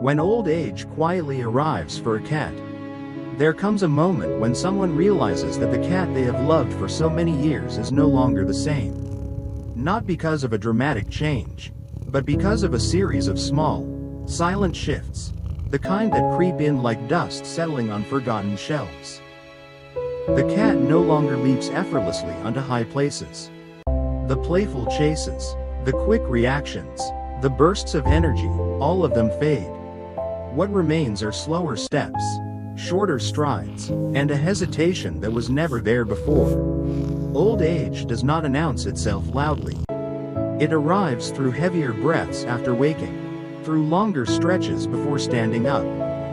When old age quietly arrives for a cat, there comes a moment when someone realizes that the cat they have loved for so many years is no longer the same. Not because of a dramatic change, but because of a series of small, silent shifts, the kind that creep in like dust settling on forgotten shelves. The cat no longer leaps effortlessly onto high places. The playful chases, the quick reactions, the bursts of energy, all of them fade. What remains are slower steps, shorter strides, and a hesitation that was never there before. Old age does not announce itself loudly. It arrives through heavier breaths after waking, through longer stretches before standing up,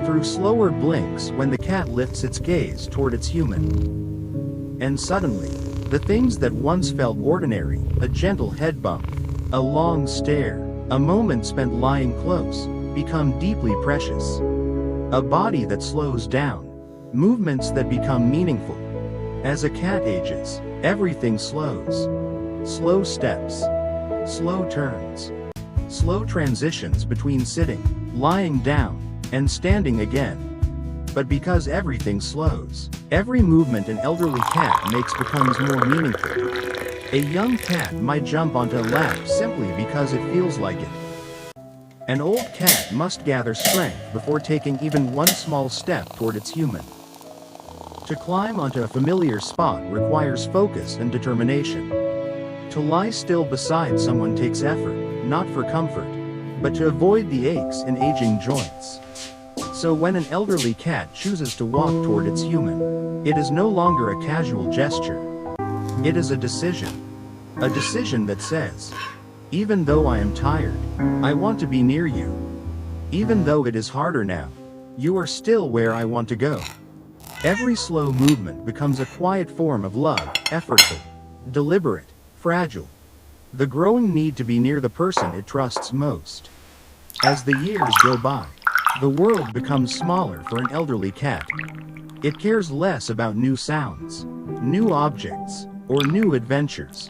through slower blinks when the cat lifts its gaze toward its human. And suddenly, the things that once felt ordinary, a gentle head bump, a long stare, a moment spent lying close, become deeply precious. A body that slows down, movements that become meaningful. As a cat ages, everything slows. Slow steps, slow turns, slow transitions between sitting, lying down, and standing again. But because everything slows, every movement an elderly cat makes becomes more meaningful. A young cat might jump onto a lap simply because it feels like it. An old cat must gather strength before taking even one small step toward its human. To climb onto a familiar spot requires focus and determination. To lie still beside someone takes effort, not for comfort, but to avoid the aches in aging joints. So when an elderly cat chooses to walk toward its human, it is no longer a casual gesture. It is a decision. A decision that says, even though I am tired, I want to be near you. Even though it is harder now, you are still where I want to go. Every slow movement becomes a quiet form of love, effortful, deliberate, fragile. The growing need to be near the person it trusts most. As the years go by, the world becomes smaller for an elderly cat. It cares less about new sounds, new objects, or new adventures.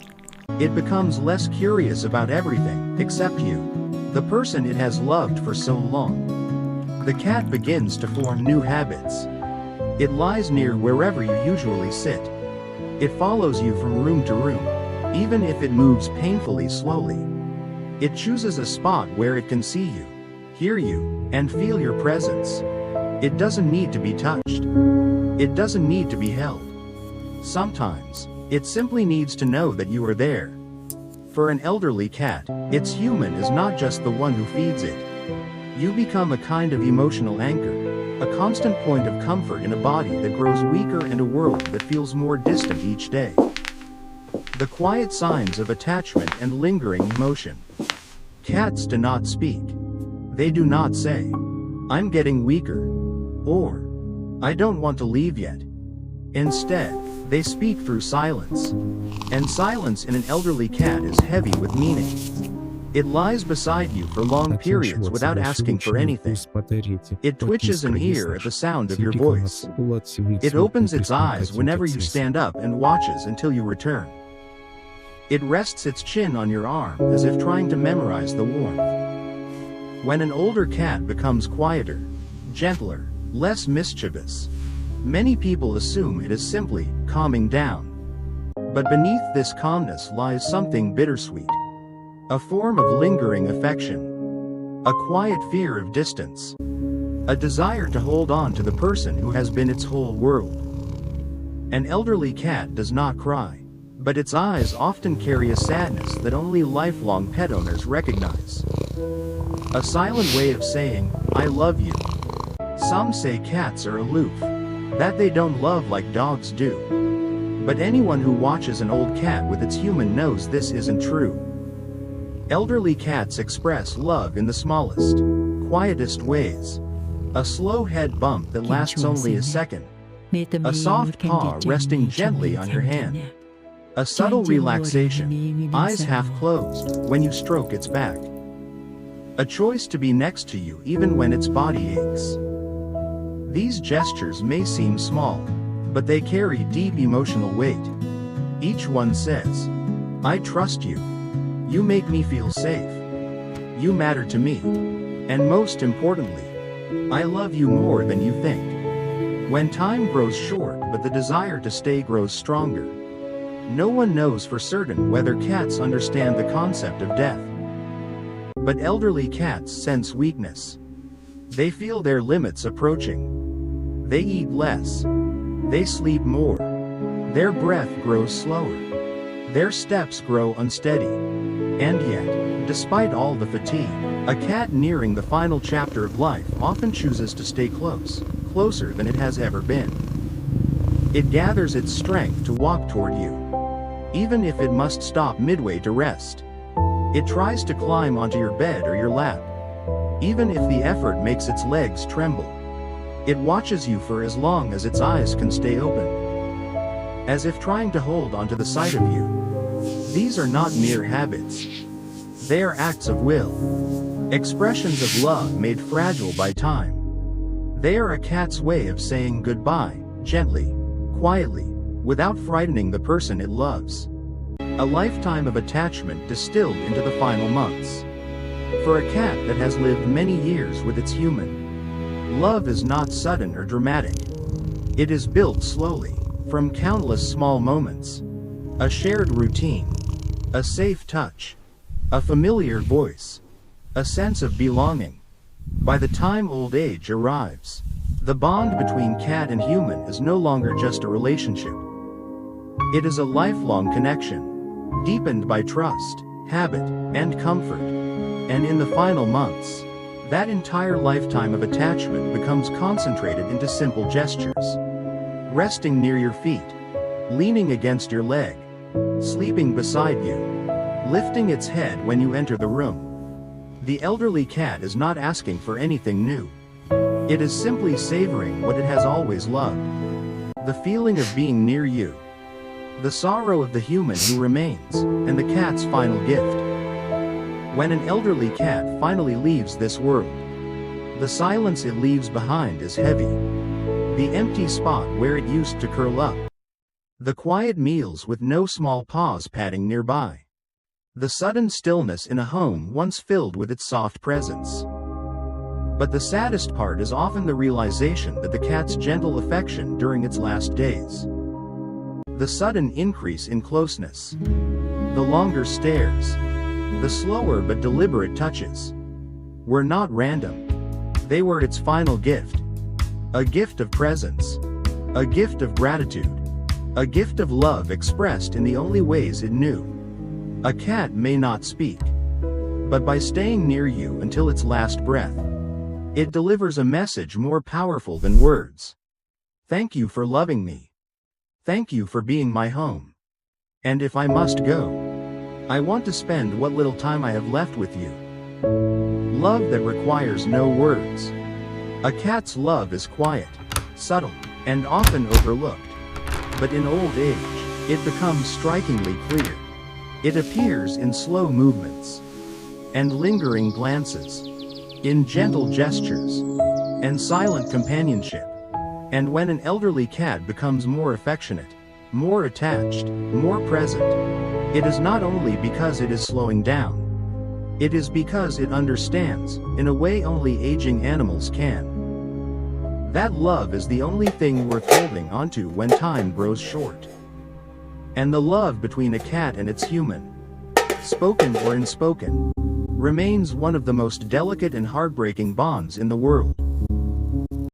It becomes less curious about everything, except you, the person it has loved for so long. The cat begins to form new habits. It lies near wherever you usually sit. It follows you from room to room, even if it moves painfully slowly. It chooses a spot where it can see you, hear you, and feel your presence. It doesn't need to be touched. It doesn't need to be held. Sometimes, it simply needs to know that you are there. For an elderly cat, its human is not just the one who feeds it. You become a kind of emotional anchor, a constant point of comfort in a body that grows weaker and a world that feels more distant each day. The quiet signs of attachment and lingering emotion. Cats do not speak. They do not say, I'm getting weaker, or I don't want to leave yet. Instead, they speak through silence. And silence in an elderly cat is heavy with meaning. It lies beside you for long periods without asking for anything. It twitches an ear at the sound of your voice. It opens its eyes whenever you stand up and watches until you return. It rests its chin on your arm as if trying to memorize the warmth. When an older cat becomes quieter, gentler, less mischievous, many people assume it is simply calming down. But beneath this calmness lies something bittersweet. A form of lingering affection. A quiet fear of distance. A desire to hold on to the person who has been its whole world. An elderly cat does not cry, but its eyes often carry a sadness that only lifelong pet owners recognize. A silent way of saying, I love you. Some say cats are aloof, that they don't love like dogs do. But anyone who watches an old cat with its human knows this isn't true. Elderly cats express love in the smallest, quietest ways. A slow head bump that lasts only a second. A soft paw resting gently on your hand. A subtle relaxation, eyes half closed, when you stroke its back. A choice to be next to you even when its body aches. These gestures may seem small, but they carry deep emotional weight. Each one says, I trust you. You make me feel safe. You matter to me. And most importantly, I love you more than you think. When time grows short but the desire to stay grows stronger. No one knows for certain whether cats understand the concept of death. But elderly cats sense weakness. They feel their limits approaching. They eat less. They sleep more. Their breath grows slower. Their steps grow unsteady. And yet, despite all the fatigue, a cat nearing the final chapter of life often chooses to stay close, closer than it has ever been. It gathers its strength to walk toward you, even if it must stop midway to rest. It tries to climb onto your bed or your lap, even if the effort makes its legs tremble. It watches you for as long as its eyes can stay open, as if trying to hold onto the sight of you. These are not mere habits. They are acts of will, expressions of love made fragile by time. They are a cat's way of saying goodbye, gently, quietly, without frightening the person it loves. A lifetime of attachment distilled into the final months. For a cat that has lived many years with its human, love is not sudden or dramatic. It is built slowly, from countless small moments. A shared routine, a safe touch, a familiar voice, a sense of belonging. By the time old age arrives, the bond between cat and human is no longer just a relationship. It is a lifelong connection, deepened by trust, habit, and comfort. And in the final months, that entire lifetime of attachment becomes concentrated into simple gestures. Resting near your feet, leaning against your leg, sleeping beside you, lifting its head when you enter the room. The elderly cat is not asking for anything new. It is simply savoring what it has always loved. The feeling of being near you, the sorrow of the human who remains, and the cat's final gift. When an elderly cat finally leaves this world, the silence it leaves behind is heavy. The empty spot where it used to curl up. The quiet meals with no small paws padding nearby. The sudden stillness in a home once filled with its soft presence. But the saddest part is often the realization that the cat's gentle affection during its last days. The sudden increase in closeness. The longer stares. The slower but deliberate touches. Were not random. They were its final gift. A gift of presence. A gift of gratitude. A gift of love expressed in the only ways it knew. A cat may not speak, but by staying near you until its last breath, it delivers a message more powerful than words. Thank you for loving me. Thank you for being my home. And if I must go, I want to spend what little time I have left with you. Love that requires no words. A cat's love is quiet, subtle, and often overlooked. But in old age, it becomes strikingly clear. It appears in slow movements, and lingering glances, in gentle gestures, and silent companionship. And when an elderly cat becomes more affectionate, more attached, more present, it is not only because it is slowing down. It is because it understands, in a way only aging animals can. That love is the only thing worth holding onto when time grows short. And the love between a cat and its human, spoken or unspoken, remains one of the most delicate and heartbreaking bonds in the world.